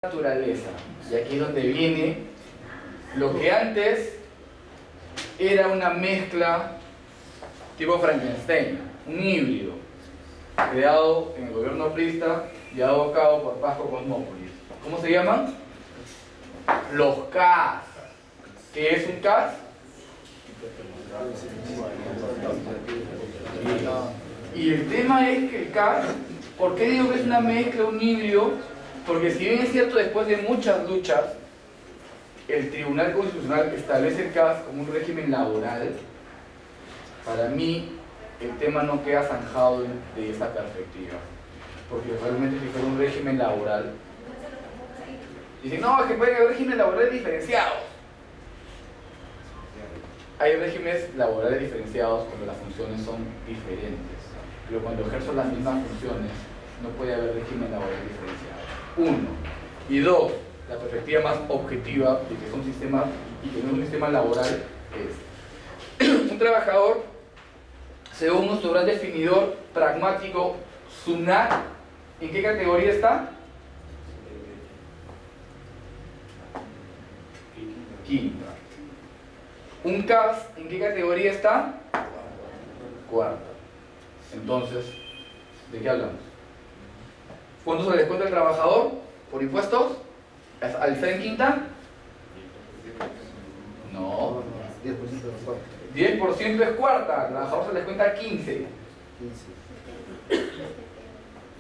Naturaleza, y aquí es donde viene lo que antes era una mezcla tipo Frankenstein, un híbrido creado en el gobierno aprista, llevado a cabo por Pasco Cosmópolis. ¿Cómo se llaman? Los CAS. ¿Qué es un CAS? Y el tema es que el CAS, ¿por qué digo que es una mezcla, un híbrido? Porque si bien es cierto, después de muchas luchas, el Tribunal Constitucional establece el CAS como un régimen laboral, para mí el tema no queda zanjado de esa perspectiva. Porque realmente si fuera un régimen laboral, dicen, no, es que puede haber regímenes laborales diferenciados. Hay regímenes laborales diferenciados cuando las funciones son diferentes, pero cuando ejerzo las mismas funciones, no puede haber régimen laboral diferenciado. Uno. Y dos, la perspectiva más objetiva de que es un sistema y que no es un sistema laboral es un trabajador, según nuestro gran definidor pragmático, SUNAT, ¿en qué categoría está? Quinta. Un CAS, ¿en qué categoría está? Cuarta. Entonces, ¿de qué hablamos? ¿Cuánto se le descuenta al trabajador por impuestos? ¿Al estar en quinta? No. 10% es cuarta, al trabajador se le descuenta 15.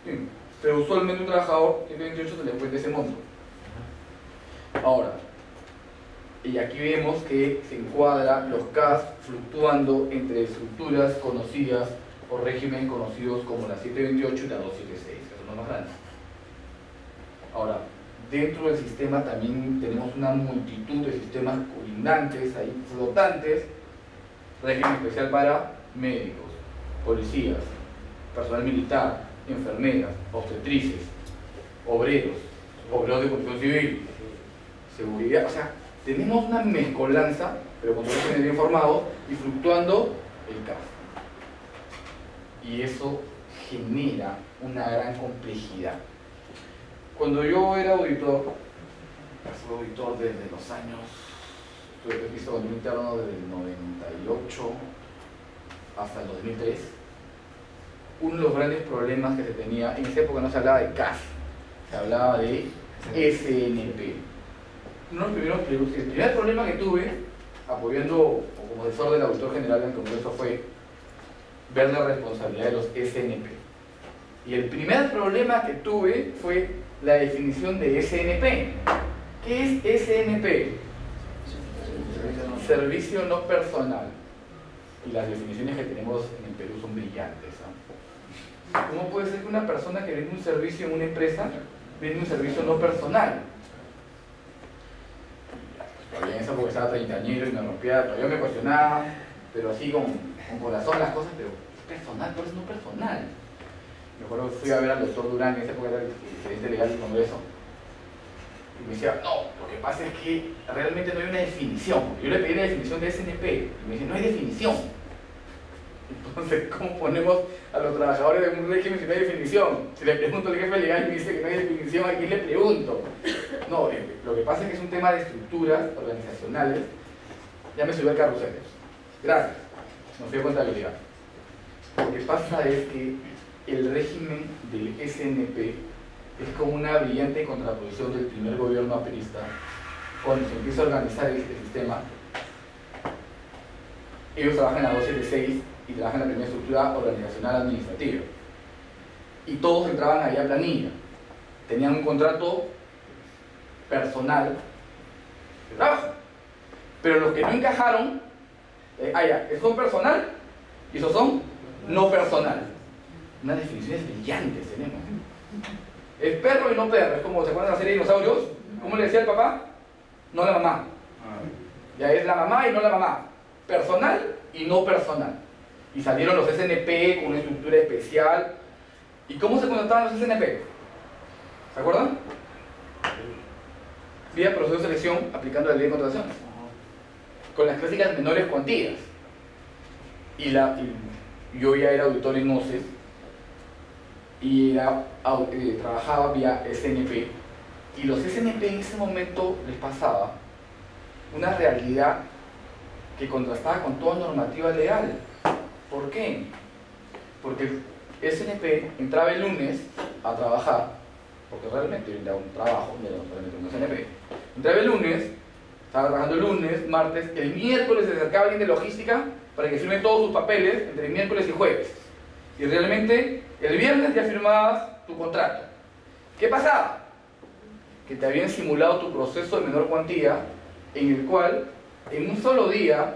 Sí, pero usualmente un trabajador tiene 28, se le descuenta ese monto. Ahora, y aquí vemos que se encuadra los CAS fluctuando entre estructuras conocidas o regímenes conocidos como la 728 y la 276, que son los más grandes. Ahora, dentro del sistema también tenemos una multitud de sistemas colindantes, ahí flotantes, régimen especial para médicos, policías, personal militar, enfermeras, obstetrices, obreros de construcción civil, seguridad, o sea, tenemos una mezcolanza, pero con todos bien formados y fluctuando el CAS. Y eso genera una gran complejidad. Cuando yo era auditor, fui auditor desde los años, estuve visto con un interno desde el 98 hasta el 2003, uno de los grandes problemas que se tenía, en esa época no se hablaba de CAS, se hablaba de SNP. Uno de los primeros, el primer problema que tuve, apoyando o como asesor del auditor general del Congreso, fue ver la responsabilidad de los SNP. Y el primer problema que tuve fue la definición de SNP. ¿Qué es SNP? Servicio no personal. Y las definiciones que tenemos en el Perú son brillantes, ¿no? ¿Cómo puede ser que una persona que vende un servicio en una empresa vende un servicio no personal? Todavía en esa época estaba treintañero y me rompía, todavía me cuestionaba, pero así con corazón las cosas, pero es personal, pero es no personal. Me acuerdo que fui a ver al doctor Durán, en esa época era el gerente legal del Congreso, y me decía, no, lo que pasa es que realmente no hay una definición. Yo le pedí la definición de SNP, y me dice, no hay definición. Entonces, ¿cómo ponemos a los trabajadores de un régimen si no hay definición? Si le pregunto al jefe legal y me dice que no hay definición, ¿a quién le pregunto? No, lo que pasa es que es un tema de estructuras organizacionales. Ya me subí al carrusel. Gracias. No fui a contabilidad. Lo que pasa es que el régimen del SNP es como una brillante contraposición del primer gobierno aprista. Cuando se empieza a organizar este sistema, ellos trabajan en la 276 y trabajan en la primera estructura organizacional administrativa. Y todos entraban ahí a planilla. Tenían un contrato personal de trabajo. Pero los que no encajaron, esos son personal y esos son no personal. Unas definiciones brillantes tenemos. Es perro y no perro. Es como, ¿se acuerdan de la serie de dinosaurios? ¿Cómo le decía el papá? No la mamá. Ya es la mamá y no la mamá. Personal y no personal. Y salieron los SNP con una estructura especial. ¿Y cómo se contrataban los SNP? ¿Se acuerdan? Vía proceso de selección aplicando la ley de contrataciones. Con las clásicas menores cuantías. Y yo ya era auditor en OCES y trabajaba vía SNP Y los SNP en ese momento les pasaba una realidad que contrastaba con toda normativa legal. ¿Por qué? Porque el SNP entraba el lunes a trabajar, porque realmente era un trabajo, no era realmente un SNP. Entraba el lunes, estaba trabajando el lunes, martes, el miércoles se acercaba alguien de logística para que firme todos sus papeles entre miércoles y jueves. Y realmente el viernes ya firmabas tu contrato. ¿Qué pasaba? Que te habían simulado tu proceso de menor cuantía, en el cual en un solo día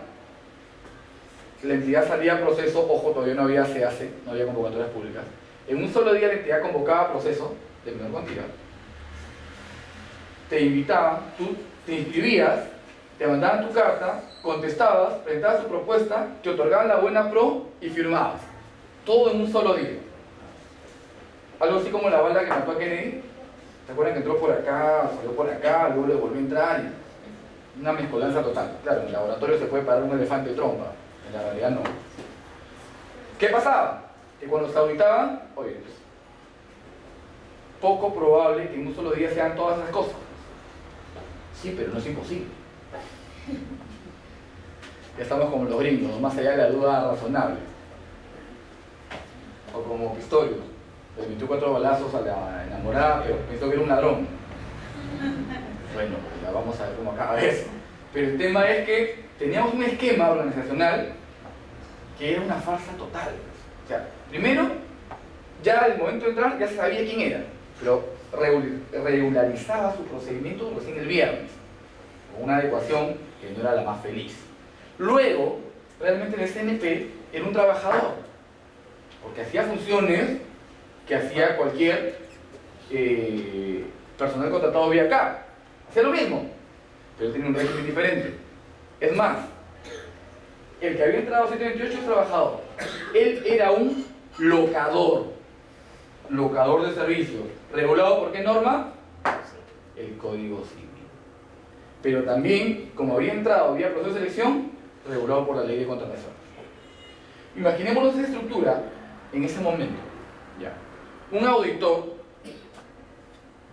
la entidad salía a proceso, ojo, todavía no había CAC, no había convocatorias públicas, en un solo día la entidad convocaba a proceso de menor cuantía, te invitaban, tú te inscribías, te mandaban tu carta, contestabas, presentabas tu propuesta, te otorgaban la buena pro y firmabas. Todo en un solo día. Algo así como la bala que mató a Kennedy. ¿Se acuerdan que entró por acá, salió por acá, luego le volvió a entrar? Y una mezcolanza total. Claro, en el laboratorio se puede parar un elefante de trompa, en la realidad no. ¿Qué pasaba? Que cuando se auditaban, oye, pues, poco probable que en un solo día sean todas esas cosas. Sí, pero no es imposible. Ya estamos como los gringos, más allá de la duda razonable. O como Pistorius, le metió 4 balazos a la enamorada, pero pensó que era un ladrón. Bueno, ya vamos a ver cómo acaba eso. Pero el tema es que teníamos un esquema organizacional que era una farsa total. O sea, primero, ya al momento de entrar ya se sabía quién era, pero regularizaba su procedimiento recién el viernes, con una adecuación que no era la más feliz. Luego, realmente el SNP era un trabajador, porque hacía funciones que hacía cualquier personal contratado vía acá. Hacía lo mismo, pero tenía un régimen diferente. Es más, el que había entrado a 728 es trabajador. Él era un locador de servicios. ¿Regulado por qué norma? El Código Civil. Pero también, como había entrado vía proceso de selección, regulado por la Ley de Contratación. Imaginémonos esa estructura en ese momento. Ya. Un auditor,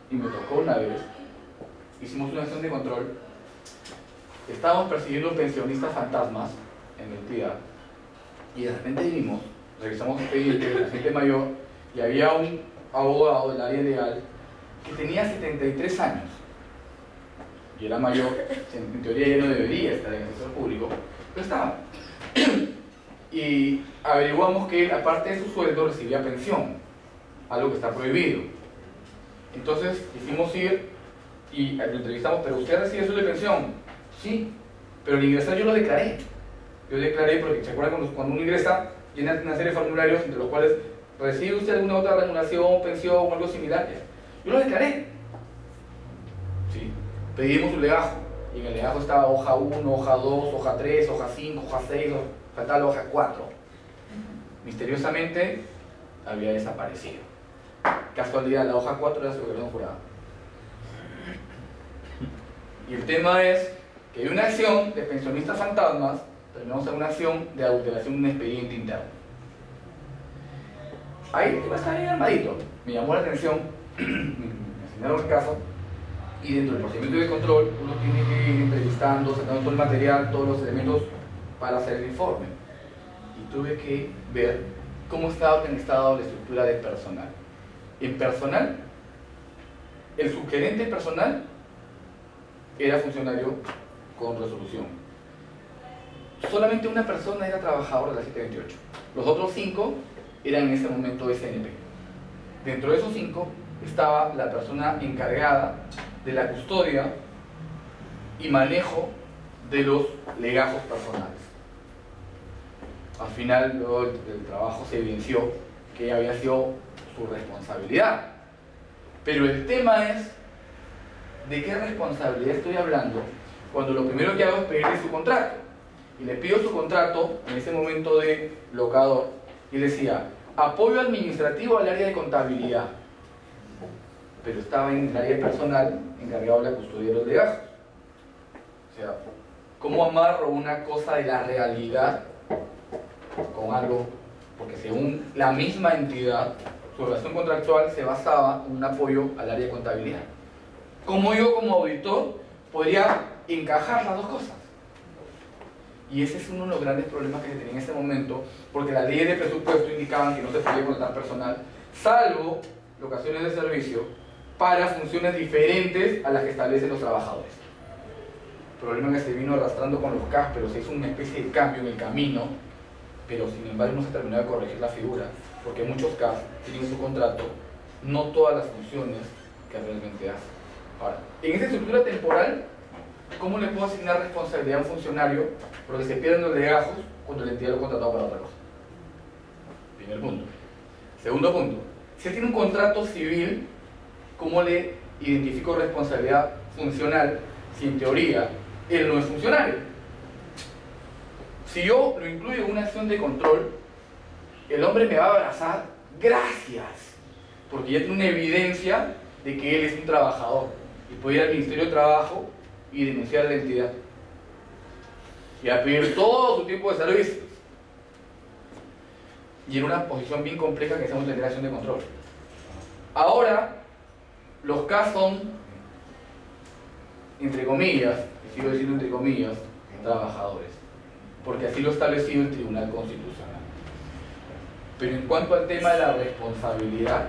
y me tocó una vez, hicimos una acción de control, estábamos persiguiendo pensionistas fantasmas en la entidad, y de repente vimos, revisamos el expediente de la gente mayor, y había un abogado del área legal que tenía 73 años, y era mayor, en teoría ya no debería estar en el sector público, pero estaba. Y averiguamos que él, aparte de su sueldo, recibía pensión, algo que está prohibido. Entonces quisimos ir y lo entrevistamos, ¿pero usted recibe sueldo de pensión? Sí, pero al ingresar yo lo declaré. Yo declaré porque, ¿se acuerdan cuando uno ingresa, llena una serie de formularios entre los cuales recibe usted alguna otra remuneración, pensión o algo similar? Yo lo declaré. Sí, pedimos un legajo, y en el legajo estaba hoja 1, hoja 2, hoja 3, hoja 5, hoja 6, faltaba la hoja 4. Misteriosamente había desaparecido. Casualidad, la hoja 4 era su declaración jurada. Y el tema es que hay una acción de pensionistas fantasmas, terminamos en una acción de adulteración de un expediente interno. Ahí iba a estar bien armadito. Me llamó la atención, me asignaron el caso, y dentro del procedimiento de control uno tiene que ir entrevistando, sacando todo el material, todos los elementos para hacer el informe. Y tuve que ver cómo estaba organizada la estructura de personal. En personal, el subgerente personal era funcionario con resolución. Solamente una persona era trabajador de la 728. Los otros 5 eran en ese momento SNP. Dentro de esos 5 estaba la persona encargada de la custodia y manejo de los legajos personales. Al final, luego del trabajo se evidenció que había sido su responsabilidad. Pero el tema es de qué responsabilidad estoy hablando cuando lo primero que hago es pedirle su contrato. Y le pido su contrato en ese momento de locador y decía, apoyo administrativo al área de contabilidad. Pero estaba en el área personal encargado de la custodia de los legajos. O sea, ¿cómo amarro una cosa de la realidad con algo? Porque según la misma entidad, su relación contractual se basaba en un apoyo al área de contabilidad. ¿Cómo yo como auditor podría encajar las dos cosas? Y ese es uno de los grandes problemas que se tenía en este momento, porque las leyes de presupuesto indicaban que no se podía contratar personal, salvo locaciones de servicio, para funciones diferentes a las que establecen los trabajadores. El problema que se vino arrastrando con los CAS, pero se hizo una especie de cambio en el camino, pero sin embargo no se terminó de corregir la figura, porque muchos CAS tienen en su contrato no todas las funciones que realmente hacen. Ahora, en esta estructura temporal, ¿cómo le puedo asignar responsabilidad a un funcionario porque se pierden los legajos cuando la entidad lo ha contratado para otra cosa? Primer punto. Segundo punto, si él tiene un contrato civil, ¿cómo le identifico responsabilidad funcional si en teoría él no es funcionario? Si yo lo incluyo en una acción de control, el hombre me va a abrazar, gracias, porque ya tiene una evidencia de que él es un trabajador y puede ir al Ministerio de Trabajo y denunciar a la entidad y a pedir todo su tiempo de servicios. Y en una posición bien compleja que estamos en la acción de control. Ahora, los casos son, entre comillas, y sigo diciendo entre comillas, trabajadores, porque así lo ha establecido el Tribunal Constitucional. Pero en cuanto al tema de la responsabilidad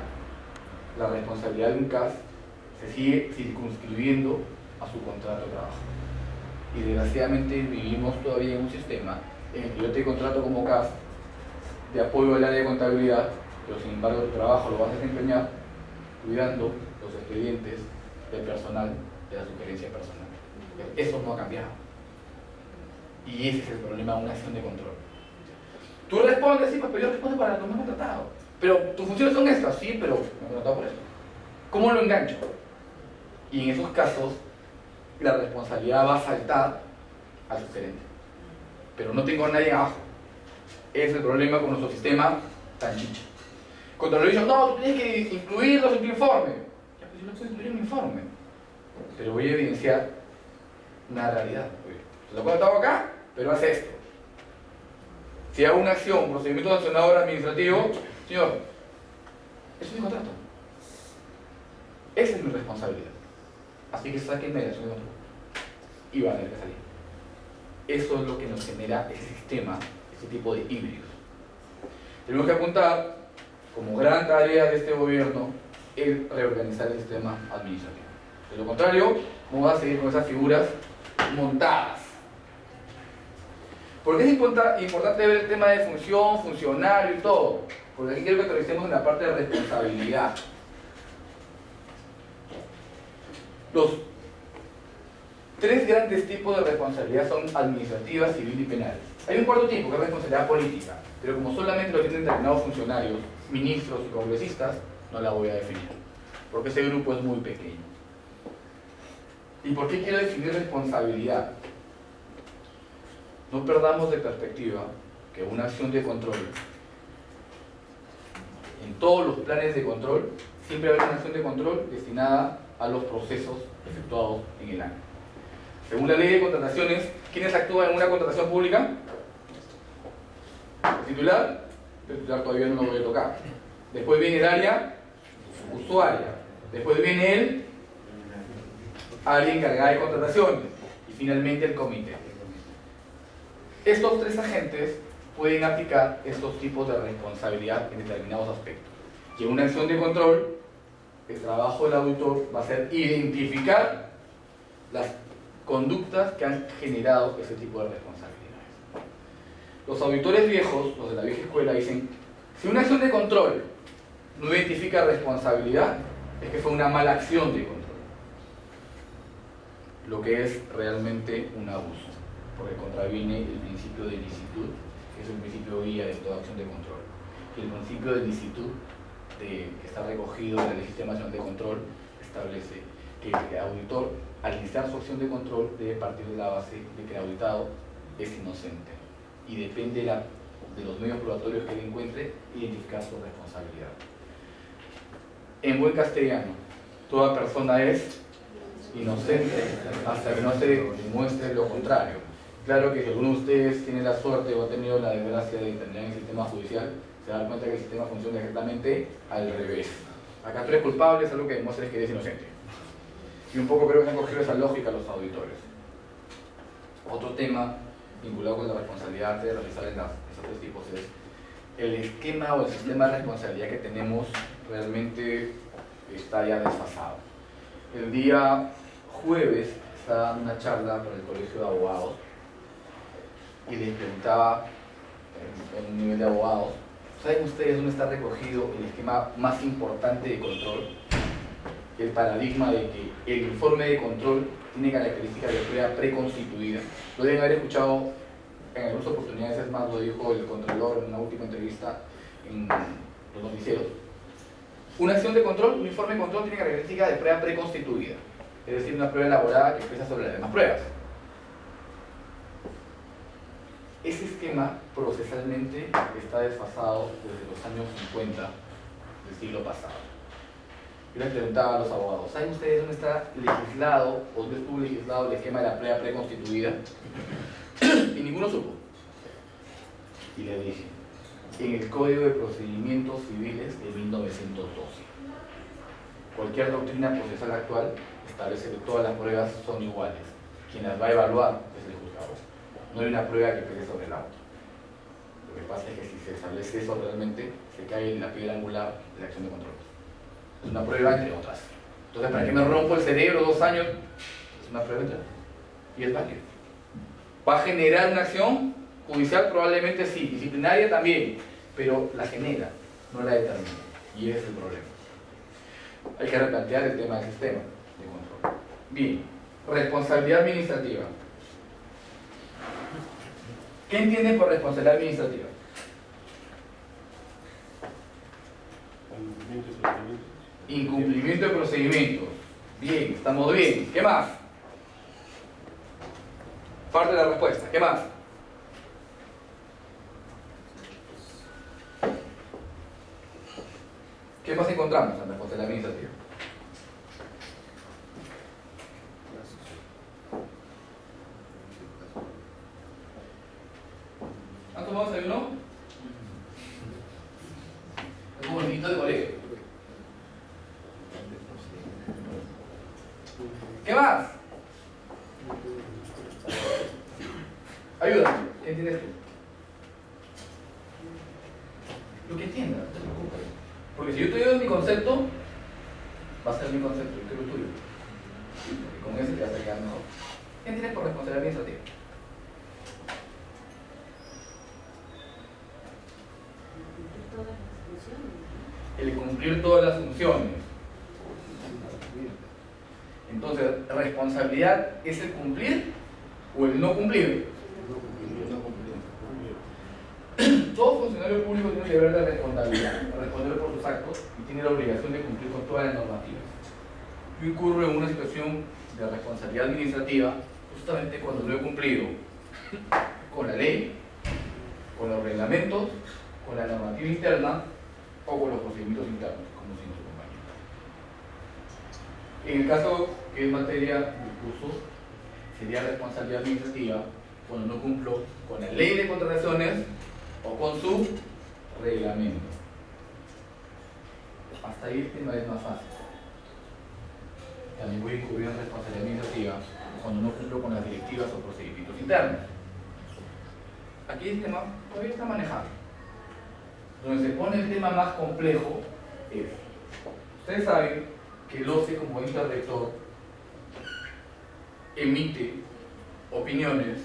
de un CAS se sigue circunscribiendo a su contrato de trabajo. Y desgraciadamente vivimos todavía en un sistema en el que yo te contrato como CAS de apoyo al área de contabilidad, pero sin embargo tu trabajo lo vas a desempeñar cuidando los expedientes del personal, de la sugerencia personal. Eso no ha cambiado. Y ese es el problema de una acción de control. Tú respondes, sí, pero yo respondo para lo que me han contratado. Pero tus funciones son estas, sí, pero me han contratado por eso. ¿Cómo lo engancho? Y en esos casos, la responsabilidad va a saltar al sugerente. Pero no tengo a nadie abajo. Ese es el problema con nuestro sistema tan chicho. Contralor dice, no, tú tienes que incluirlos en tu informe. Ya, pues yo no puedo incluir en mi informe. Pero voy a evidenciar una realidad. Se lo he contratado acá, pero hace esto. Si hago una acción, un procedimiento sancionador administrativo, señor, eso es mi contrato. Esa es mi responsabilidad. Así que sáquenme de la acción de control. Y van a tener que salir. Eso es lo que nos genera ese sistema, ese tipo de híbridos. Tenemos que apuntar, como gran tarea de este gobierno, el reorganizar el sistema administrativo. De lo contrario, vamos a seguir con esas figuras montadas. ¿Por qué es importante ver el tema de función, funcionario y todo? Porque aquí quiero que aterricemos en la parte de responsabilidad. Los tres grandes tipos de responsabilidad son administrativa, civil y penal. Hay un cuarto tipo que es responsabilidad política, pero como solamente lo tienen determinados funcionarios, ministros y congresistas, no la voy a definir, porque ese grupo es muy pequeño. ¿Y por qué quiero definir responsabilidad? No perdamos de perspectiva que una acción de control, en todos los planes de control, siempre habrá una acción de control destinada a los procesos efectuados en el año. Según la ley de contrataciones, ¿quiénes actúan en una contratación pública? El titular. El titular todavía no lo voy a tocar. Después viene el área usuaria. Después viene el área encargada de contrataciones. Y finalmente el comité. Estos tres agentes pueden aplicar estos tipos de responsabilidad en determinados aspectos. Y en una acción de control, el trabajo del auditor va a ser identificar las conductas que han generado ese tipo de responsabilidades. Los auditores viejos, los de la vieja escuela, dicen: si una acción de control no identifica responsabilidad, es que fue una mala acción de control. Lo que es realmente un abuso, porque contraviene el principio de licitud, que es el principio guía de toda acción de control. Y el principio de licitud, que está recogido en la Ley Sistema Nacional de Control, establece que el auditor, al iniciar su acción de control, debe partir de la base de que el auditado es inocente y depende de los medios probatorios que él encuentre identificar su responsabilidad. En buen castellano, toda persona es inocente hasta que no se demuestre lo contrario. Claro que si alguno de ustedes tiene la suerte o ha tenido la desgracia de intervenir en el sistema judicial, se da cuenta que el sistema funciona exactamente al revés. Acá tú eres culpable, es algo que demuestres que eres inocente. Y un poco creo que han cogido esa lógica los auditores. Otro tema vinculado con la responsabilidad de realizar en esos tres tipos es el esquema o el sistema de responsabilidad que tenemos realmente está ya desfasado. El día jueves estaba dando una charla para el Colegio de Abogados y les preguntaba en un nivel de abogados, ¿saben ustedes dónde está recogido el esquema más importante de control? El paradigma de que el informe de control tiene características de prueba preconstituida. Lo deben haber escuchado en algunas oportunidades, es más, lo dijo el Contralor en una última entrevista en los noticieros. Una acción de control, un informe de control tiene características de prueba preconstituida, es decir, una prueba elaborada que pesa sobre las demás pruebas. Ese esquema procesalmente está desfasado desde los años 50 del siglo pasado. Yo les preguntaba a los abogados, ¿saben ustedes dónde está legislado o dónde estuvo legislado el esquema de la prueba preconstituida? Y ninguno supo. Y le dije, en el Código de Procedimientos Civiles de 1912. Cualquier doctrina procesal actual establece que todas las pruebas son iguales. Quien las va a evaluar es el juzgador. No hay una prueba que pese sobre la otra. Lo que pasa es que si se establece eso realmente, se cae en la piedra angular de la acción de control. Es una prueba entre otras. Entonces, ¿para qué me rompo el cerebro 2 años? Es una prueba entre otras. Y es válido. ¿Va a generar una acción judicial? Probablemente sí. Disciplinaria también. Pero la genera, no la determina. Y ese es el problema. Hay que replantear el tema del sistema de control. Bien. Responsabilidad administrativa. ¿Qué entienden por responsabilidad administrativa? Incumplimiento de procedimientos. Bien, estamos bien. ¿Qué más? Parte de la respuesta. ¿Qué más? ¿Qué más encontramos en la responsabilidad administrativa? ¿Han tomado desayuno? Es como niñito de colegio. ¿Qué más? Ayúdame. ¿Qué entiendes tú? Lo que entiendas, no te preocupes. Porque si yo te doy mi concepto, va a ser mi concepto, yo quiero el tuyo. Porque con ese te vas a quedar mejor. ¿Qué entiendes por responsabilidad administrativa? El cumplir todas las funciones. Entonces, ¿responsabilidad es el cumplir o el no cumplir? Todo funcionario público tiene el deber de responder por sus actos y tiene la obligación de cumplir con todas las normativas. Yo incurro en una situación de responsabilidad administrativa justamente cuando no he cumplido con la ley, con los reglamentos, con la normativa interna o con los procedimientos internos, como si no se acompañe. En el caso que es materia del curso, sería responsabilidad administrativa cuando no cumplo con la ley de contrataciones o con su reglamento. Hasta ahí el tema es más fácil. También voy a incurrir en responsabilidad administrativa cuando no cumplo con las directivas o procedimientos internos. Aquí el tema todavía está manejado. Donde se pone el tema más complejo es, ustedes saben que el OCE como ente rector emite opiniones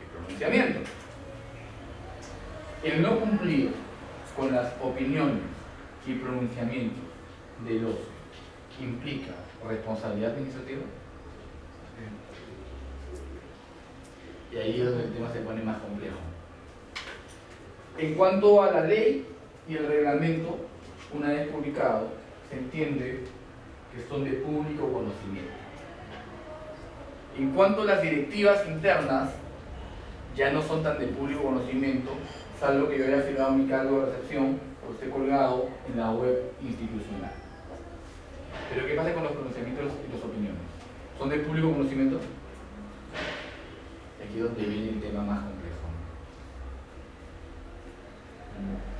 y pronunciamientos. El no cumplir con las opiniones y pronunciamientos del OCE implica responsabilidad administrativa. Y ahí es donde el tema se pone más complejo. En cuanto a la ley y el reglamento, una vez publicado, se entiende que son de público conocimiento. En cuanto a las directivas internas, ya no son tan de público conocimiento, salvo que yo haya firmado mi cargo de recepción o esté colgado en la web institucional. Pero ¿qué pasa con los pronunciamientos y las opiniones? ¿Son de público conocimiento? Aquí es donde viene el tema más complejo.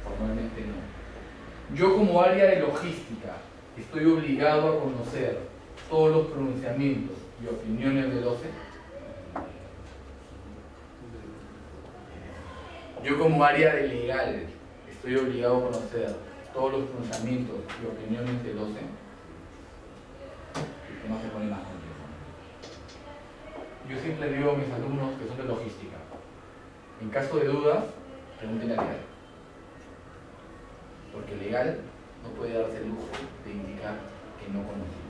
Formalmente no. Yo como área de logística estoy obligado a conocer todos los pronunciamientos y opiniones del OCE. Yo como área de legal estoy obligado a conocer todos los pronunciamientos y opiniones del OCE. Que no se pone más complejo. Yo siempre digo a mis alumnos que son de logística. En caso de dudas, pregunten a legal. Porque legal no puede darse el lujo de indicar que no conoce.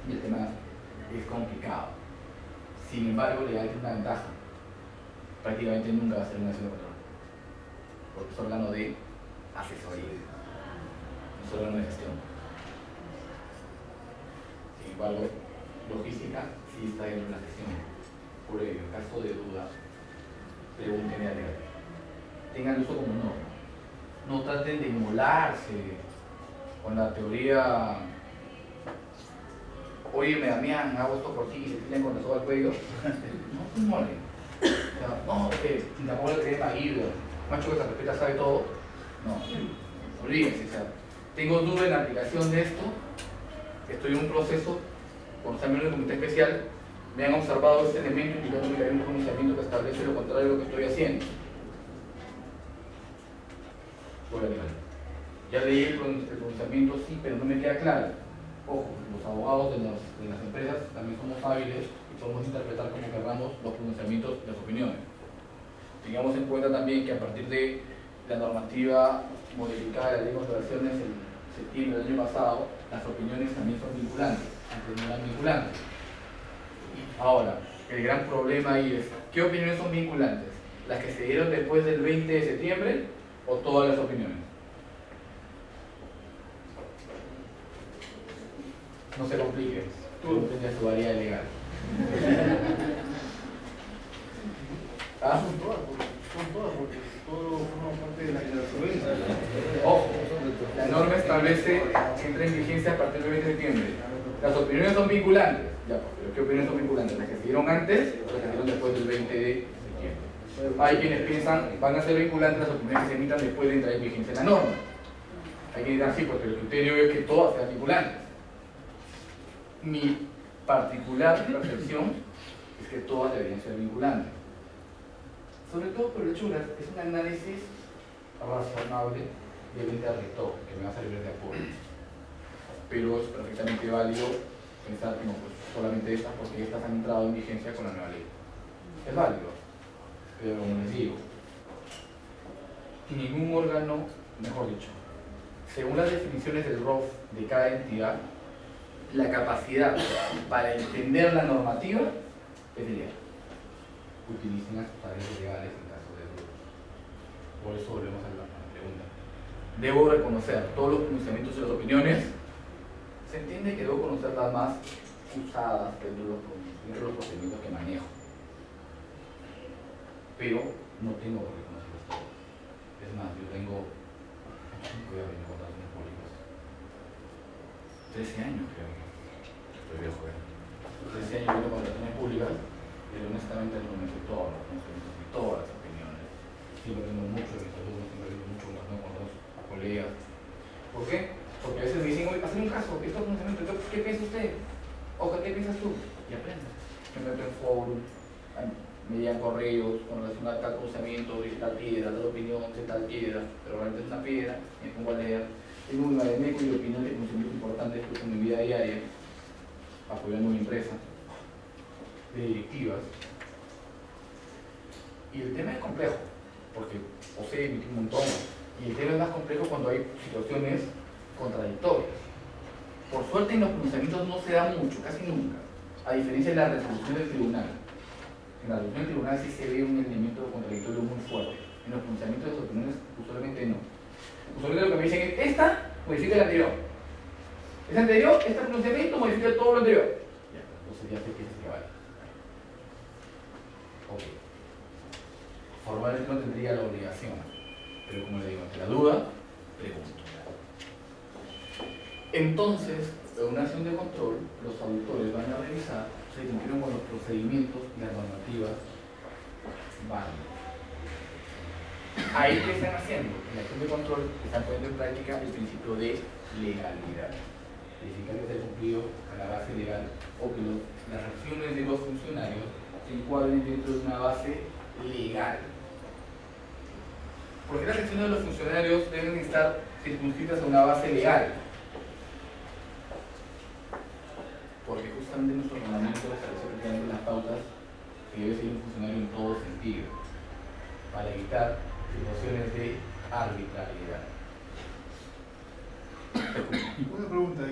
Y el tema es complicado. Sin embargo, legal tiene una ventaja. Prácticamente nunca va a ser una acción de control. Porque es órgano de asesoría, no es órgano de gestión. Sin embargo, logística sí está dentro de la gestión. Por ello, en caso de duda, pregúntenle a legal. Tengan eso como norma. No traten de inmolarse con la teoría. Oye, Damián, hago esto por ti y se tiran con la soga al cuello. No se inmolen. O sea, no, que tampoco le creen a Ido. Macho que se respeta sabe todo. No, olvídense. O sea, tengo duda en la aplicación de esto. Estoy en un proceso, cuando está en el comité especial, me han observado este elemento indicando que hay un pronunciamiento que establece lo contrario de lo que estoy haciendo. Voy a leer. Ya leí el pronunciamiento, sí, pero no me queda claro. Ojo, los abogados de las empresas también somos hábiles y podemos interpretar como queramos los pronunciamientos y las opiniones. Tengamos en cuenta también que a partir de la normativa modificada de la ley de contrataciones en septiembre del año pasado, las opiniones también son vinculantes, antes no eran vinculantes. Ahora, el gran problema ahí es, ¿qué opiniones son vinculantes? ¿Las que se dieron después del 20 de septiembre o todas las opiniones? No se complique, tú tendrías tu área legal. ¿Ah? Son todas, porque todo forma parte de la jurisprudencia. Ojo, la norma establece que entra en vigencia a partir del 20 de septiembre. Las opiniones son vinculantes. Ya, pero ¿qué opiniones son vinculantes? ¿Las que se dieron antes o las que se dieron después del 20 de septiembre? Hay quienes piensan van a ser vinculantes las opiniones que se emitan después de entrar en vigencia la norma. Hay quienes dirán sí, porque el criterio es que todas sean vinculantes. Mi particular percepción es que todas deberían ser vinculantes. Sobre todo por el hecho de que es un análisis razonable del ente rector, que me va a servir de apoyo. Pero es perfectamente válido pensar que no, pues solamente estas, porque estas han entrado en vigencia con la nueva ley. Es válido, pero como les digo, ningún órgano, mejor dicho, según las definiciones del ROF de cada entidad, la capacidad para entender la normativa es de ley. Utilicen a sus tareas legales en caso de dudas. Por eso volvemos a la pregunta. ¿Debo reconocer todos los pronunciamientos y las opiniones? Se entiende que debo conocer las más usadas dentro de los procedimientos que manejo. Pero no tengo por qué conocerlos todos. Es más, yo tengo 5 años de contrataciones públicas. 13 años creo. Estoy viejo, 13 años de contrataciones públicas. Pero honestamente no me sé todos los conocimientos y todas las opiniones. Siempre tengo mucho de mis alumnos, siempre tengo mucho más con los colegas. ¿Por qué? Porque a veces me dicen, oye, hacer un caso, estos conocimientos, ¿qué piensa usted? O ¿qué piensas tú? Y aprendo. Me meto en foros, me llegan correos con relación a tal conocimiento, de tal piedra, tal opinión, de tal piedra, pero realmente es una piedra, me pongo a leer. Tengo una de meco y opinión de conocimientos importantes que uso en mi vida diaria, apoyando mi empresa, de directivas. Y el tema es complejo, porque OCE emite un montón, y el tema es más complejo cuando hay situaciones contradictorias. Por suerte en los pronunciamientos no se da mucho, casi nunca, a diferencia de la resolución del tribunal. En la resolución del tribunal sí se ve un elemento contradictorio muy fuerte. En los pronunciamientos de las opiniones usualmente no. Usualmente lo que me dicen es, esta modifica el anterior. Este anterior, este pronunciamiento modifica todo lo anterior. Ya, entonces ya sé que es que vale. Ok. Formalmente no tendría la obligación, pero como le digo, ante la duda, pregunto. Entonces, en una acción de control, los auditores van a revisar si cumplieron con los procedimientos y las normativas válidas. Ahí, ¿qué están haciendo? En la acción de control están poniendo en práctica el principio de legalidad. verificar que se haya cumplido a la base legal o que las acciones de los funcionarios se encuadren dentro de una base legal. ¿Por qué las acciones de los funcionarios deben estar circunscritas a una base legal? Porque justamente nuestro reglamento establece prácticamente las pautas que debe seguir un funcionario en todo sentido, para evitar situaciones de arbitrariedad. Una pregunta,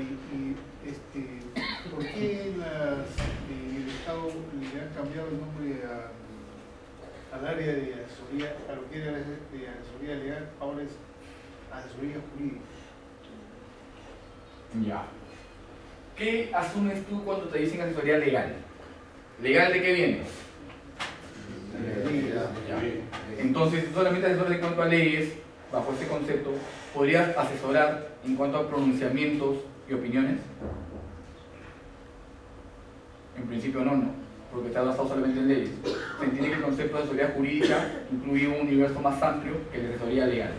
¿por qué el Estado le han cambiado el nombre al área de asesoría, a lo que era de asesoría legal, ahora es asesoría jurídica? Ya. ¿Qué asumes tú cuando te dicen asesoría legal? ¿Legal de qué viene? Ya. Entonces, tú solamente asesoras en cuanto a leyes, bajo ese concepto, ¿podrías asesorar en cuanto a pronunciamientos y opiniones? En principio no, porque está basado solamente en leyes. Se entiende que el concepto de asesoría jurídica incluye un universo más amplio que el de asesoría legal.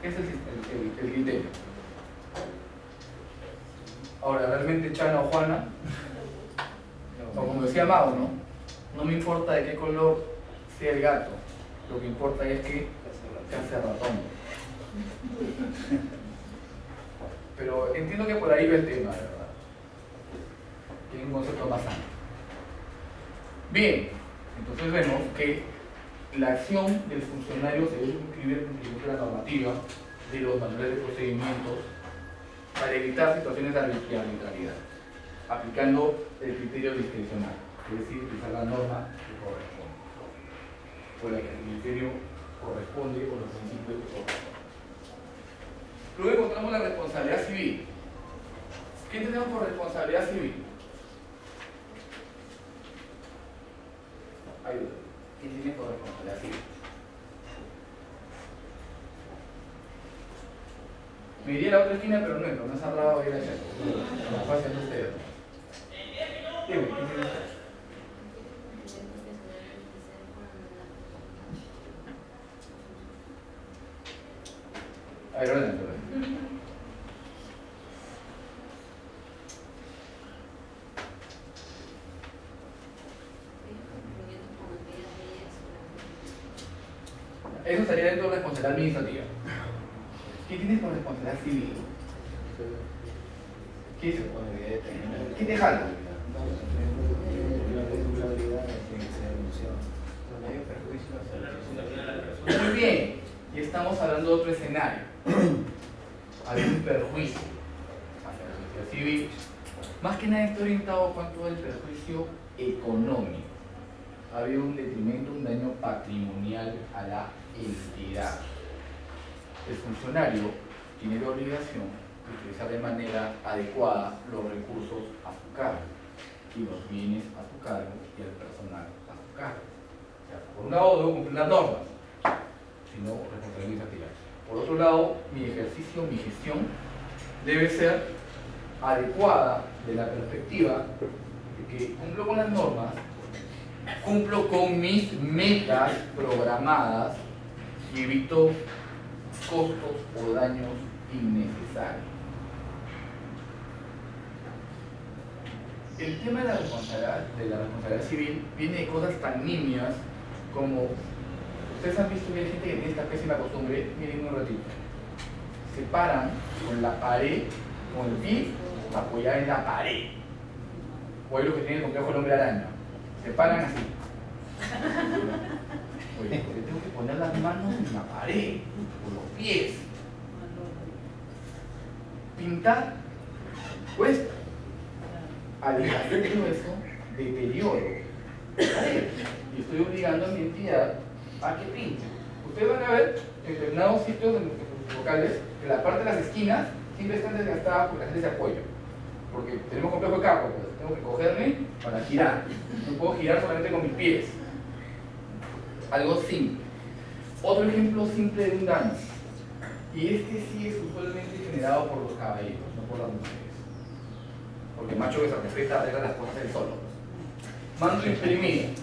Ese es el criterio. Ahora, realmente Chana o Juana, o como decía Mao, no me importa de qué color sea el gato, lo que importa es que se hace ratón. Pero entiendo que por ahí va el tema, ¿verdad? Tiene un concepto más amplio. Bien, entonces vemos que la acción del funcionario se debe suscribir con la normativa de los manuales de procedimientos para evitar situaciones de arbitrariedad, aplicando el criterio discrecional, es decir, utilizar la norma que corresponde, o la que el criterio corresponde o los principios que corresponden. Luego encontramos la responsabilidad civil. ¿Qué tenemos por responsabilidad civil? Ayuda. ¿Qué tiene por responsabilidad civil? Me iría a la otra esquina, pero no es cerrado ir allá. Como fue haciendo ustedes. Dime, ¿qué tiene usted? A ver, adelante. Eso estaría dentro de la responsabilidad administrativa. ¿Qué tienes por responsabilidad civil? ¿Qué te jala? Muy bien, y estamos hablando de otro escenario. Algún perjuicio hacia la sociedad civil. Más que nada estoy orientado cuanto al perjuicio económico. Ha habido un detrimento, un daño patrimonial a la entidad. El funcionario tiene la obligación de utilizar de manera adecuada los recursos a su cargo y los bienes a su cargo y el personal a su cargo. O sea, por un lado debo cumplir las normas, sino responsabilidad administrativa. Por otro lado, mi ejercicio, mi gestión debe ser adecuada de la perspectiva de que cumplo con las normas, cumplo con mis metas programadas y evito costos o daños innecesarios. El tema de la responsabilidad civil viene de cosas tan nimias como, ustedes han visto que hay gente que tiene esta pésima costumbre, miren un ratito, se paran con la pared, con el pie apoyado en la pared, o hay los que tienen el complejo del hombre araña, se paran así. Oye, porque tengo que poner las manos en la pared, o los pies. Pintar cuesta. Al hacer todo eso, deterioro. Y estoy obligando a mi entidad a que pinte. Ustedes van a ver en determinados sitios en los locales que la parte de las esquinas siempre están desgastadas porque la gente se apoya. Porque tenemos complejo de carro, pues tengo que cogerme para girar. No puedo girar solamente con mis pies. Algo simple. Otro ejemplo simple de un daño. Y este sí es usualmente generado por los caballeros, no por las mujeres. Porque el macho que se respeta arregla las cosas él solo. Mando a imprimir.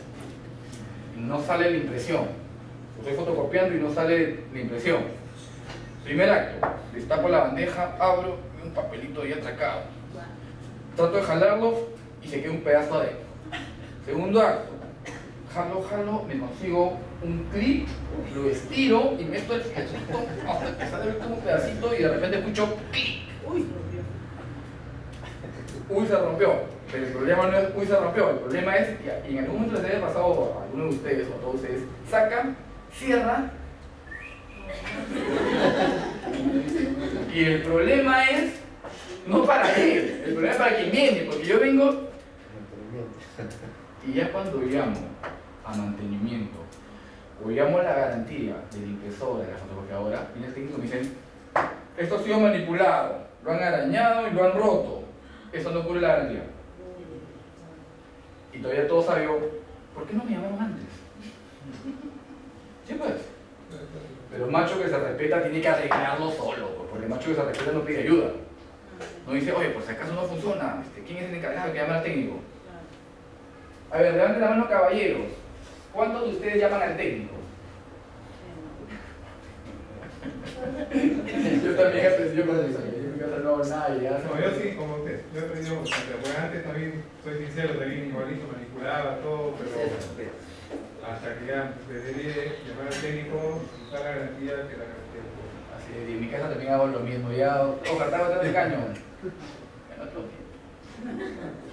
No sale la impresión. Estoy fotocopiando y no sale la impresión. Primer acto. Destapo la bandeja, abro y un papelito ahí atracado. trato de jalarlo y se queda un pedazo adentro. Segundo acto, jalo, me consigo un clip, lo estiro y meto el cachito hasta que sale el último pedacito y de repente escucho clic. Uy, se rompió. Pero el problema no es uy, se rompió. El problema es que en algún momento les haya pasado a alguno de ustedes o a todos ustedes, sacan, cierran. Y el problema es no para él, el problema es para quien viene, porque yo vengo y ya cuando llamo a mantenimiento o llamo a la garantía de la impresora, de la fotocopiadora, viene el técnico y me dicen, esto ha sido manipulado, lo han arañado y lo han roto, eso no cubre la garantía. Y todavía todo sabió, ¿por qué no me llamaron antes? Sí, pues. Pero el macho que se respeta tiene que arreglarlo solo, porque el macho que se respeta no pide ayuda. No dice, oye, por si acaso no funciona, ¿quién es el encargado que llama al técnico? A ver, levanten la mano, caballeros. ¿Cuántos de ustedes llaman al técnico? Yo también al principio cuando yo en mi casa no hago nada y ya No, yo sí, como usted. Yo he aprendido bastante. Pues antes también, soy sincero, también igualito manipulaba todo, pero hasta que ya decidí llamar al técnico y dar la garantía que la garantía. Así es, y en mi casa también hago lo mismo. Ya, cartaba atrás del caño. Ya no tengo tiempo.